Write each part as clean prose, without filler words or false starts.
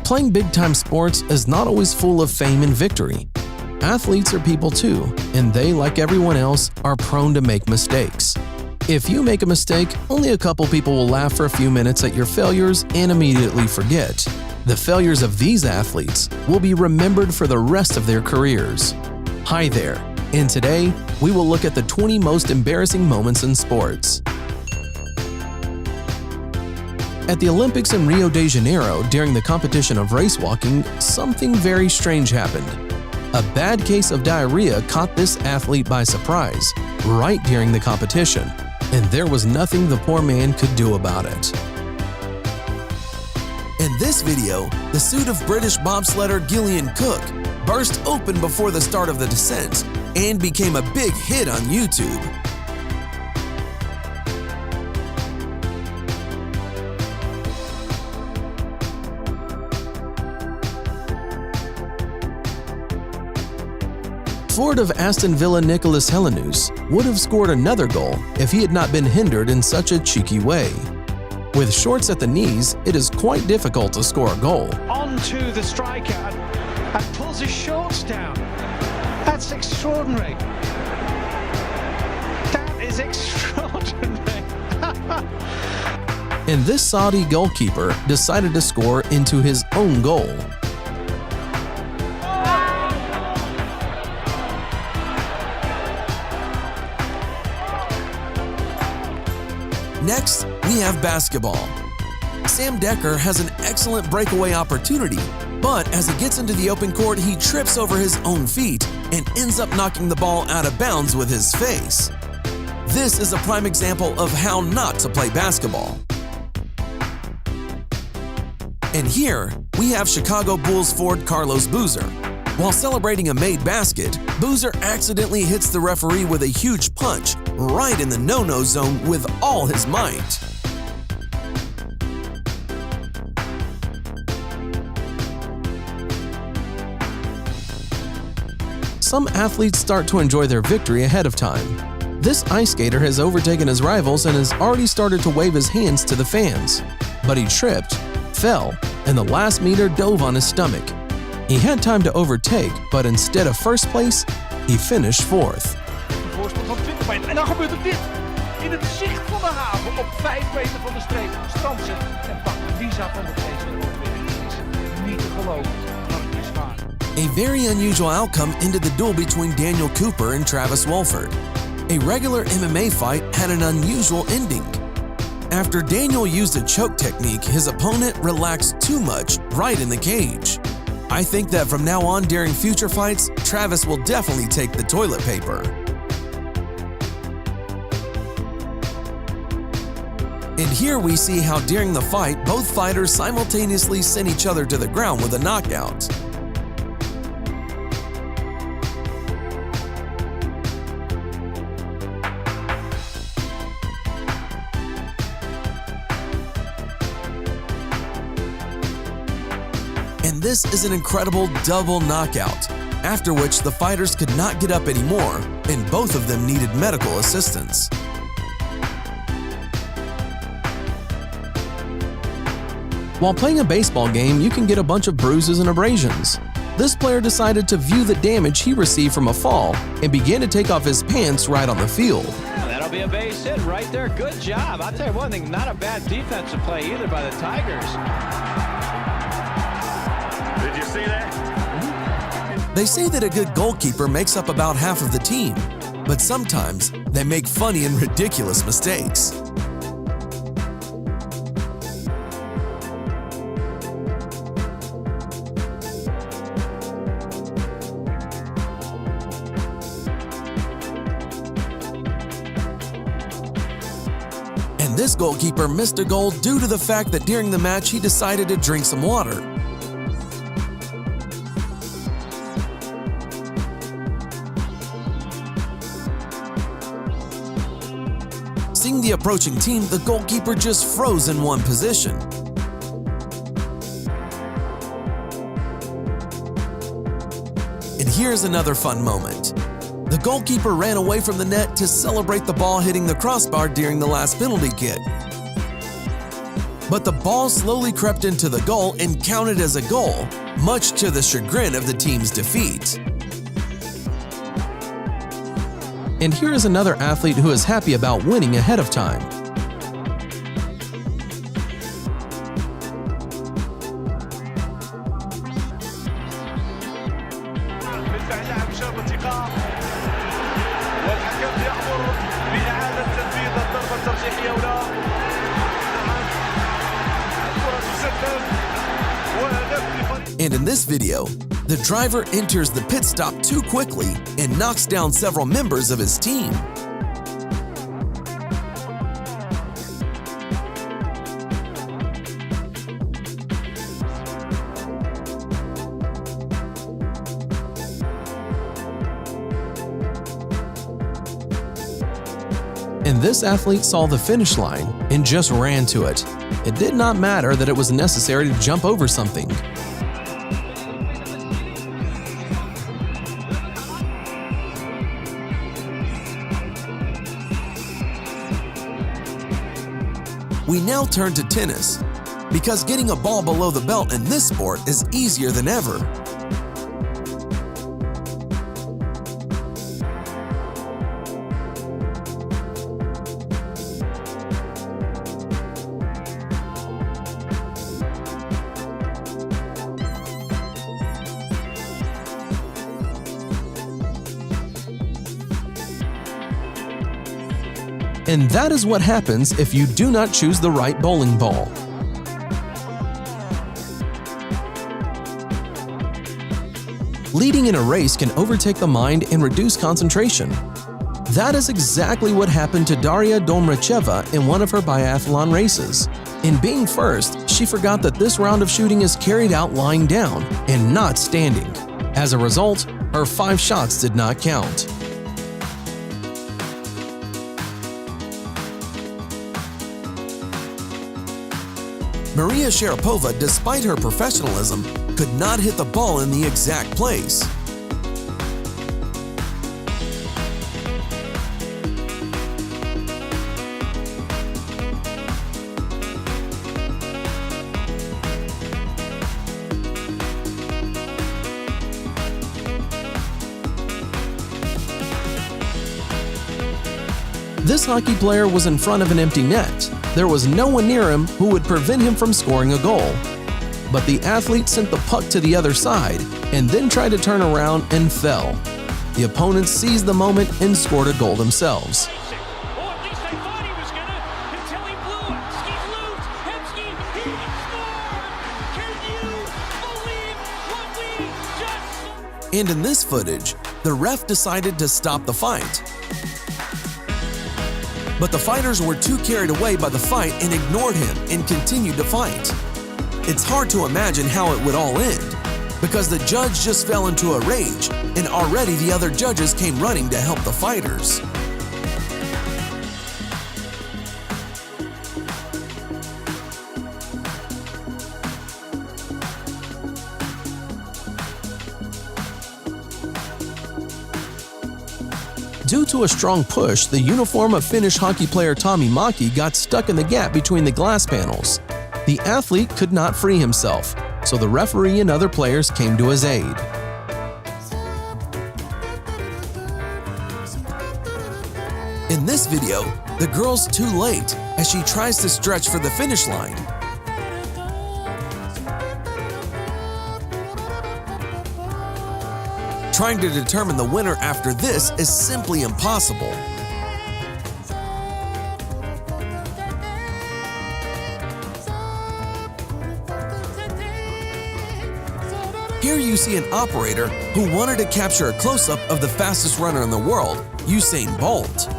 Playing big-time sports is not always full of fame and victory. Athletes are people too, and they, like everyone else, are prone to make mistakes. If you make a mistake, only a couple people will laugh for a few minutes at your failures and immediately forget. The failures of these athletes will be remembered for the rest of their careers. Hi there, and today we will look at the 20 most embarrassing moments in sports. At the Olympics in Rio de Janeiro during the competition of race walking, something very strange happened. A bad case of diarrhea caught this athlete by surprise, right during the competition, and there was nothing the poor man could do about it. In this video, the suit of British bobsledder Gillian Cook burst open before the start of the descent and became a big hit on YouTube. Forward of Aston Villa Nicolas Helenius would have scored another goal if he had not been hindered in such a cheeky way. With shorts at the knees, it is quite difficult to score a goal. On to the striker and pulls his shorts down. That's extraordinary. That is extraordinary. And this Saudi goalkeeper decided to score into his own goal. Next, we have basketball. Sam Decker has an excellent breakaway opportunity, but as he gets into the open court, he trips over his own feet and ends up knocking the ball out of bounds with his face. This is a prime example of how not to play basketball. And here, we have Chicago Bulls forward Carlos Boozer. While celebrating a made basket, Boozer accidentally hits the referee with a huge punch right in the no-no zone with all his might. Some athletes start to enjoy their victory ahead of time. This ice skater has overtaken his rivals and has already started to wave his hands to the fans. But he tripped, fell, and the last meter dove on his stomach. He had time to overtake, but instead of first place, he finished fourth. Een voorsprong van 20 meter. En dan gebeurt er dit. In het zicht van de haven op 5 meter van de streep. Strandt zich en pakt de visa van de feest overwinning. Het is niet te geloven, maar het is waar. A very unusual outcome ended the duel between Daniel Cooper and Travis Wolford. A regular MMA fight had an unusual ending. After Daniel used a choke technique, his opponent relaxed too much right in the cage. I think that from now on during future fights, Travis will definitely take the toilet paper. And here we see how during the fight, both fighters simultaneously sent each other to the ground with a knockout. And this is an incredible double knockout, after which the fighters could not get up anymore, and both of them needed medical assistance. While playing a baseball game, you can get a bunch of bruises and abrasions. This player decided to view the damage he received from a fall and began to take off his pants right on the field. That'll be a base hit right there. Good job. I'll tell you one thing, not a bad defensive play either by the Tigers. Did you see that? They say that a good goalkeeper makes up about half of the team, but sometimes they make funny and ridiculous mistakes. And this goalkeeper missed a goal due to the fact that during the match he decided to drink some water. Seeing the approaching team, the goalkeeper just froze in one position. And here's another fun moment. The goalkeeper ran away from the net to celebrate the ball hitting the crossbar during the last penalty kick. but the ball slowly crept into the goal and counted as a goal, much to the chagrin of the team's defeat. And here is another athlete who is happy about winning ahead of time. And in this video, the driver enters the pit stop too quickly and knocks down several members of his team. And this athlete saw the finish line and just ran to it. It did not matter that it was necessary to jump over something. We now turn to tennis, because getting a ball below the belt in this sport is easier than ever. And that is what happens if you do not choose the right bowling ball. Leading in a race can overtake the mind and reduce concentration. That is exactly what happened to Daria Domracheva in one of her biathlon races. In being first, she forgot that this round of shooting is carried out lying down and not standing. As a result, her 5 shots did not count. Maria Sharapova, despite her professionalism, could not hit the ball in the exact place. This hockey player was in front of an empty net. There was no one near him who would prevent him from scoring a goal. But the athlete sent the puck to the other side and then tried to turn around and fell. The opponents seized the moment and scored a goal themselves. And in this footage, the ref decided to stop the fight. But the fighters were too carried away by the fight and ignored him and continued to fight. It's hard to imagine how it would all end, because the judge just fell into a rage and already the other judges came running to help the fighters. Due to a strong push, the uniform of Finnish hockey player Tommy Maki got stuck in the gap between the glass panels. The athlete could not free himself, so the referee and other players came to his aid. In this video, the girl's too late as she tries to stretch for the finish line. Trying to determine the winner after this is simply impossible. Here you see an operator who wanted to capture a close-up of the fastest runner in the world, Usain Bolt.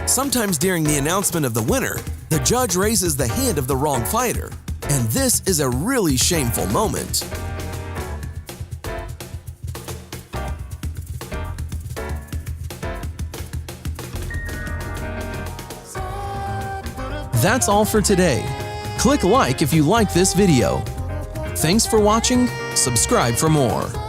Sometimes during the announcement of the winner, the judge raises the hand of the wrong fighter, and this is a really shameful moment. That's all for today. Click like if you like this video. Thanks for watching. Subscribe for more.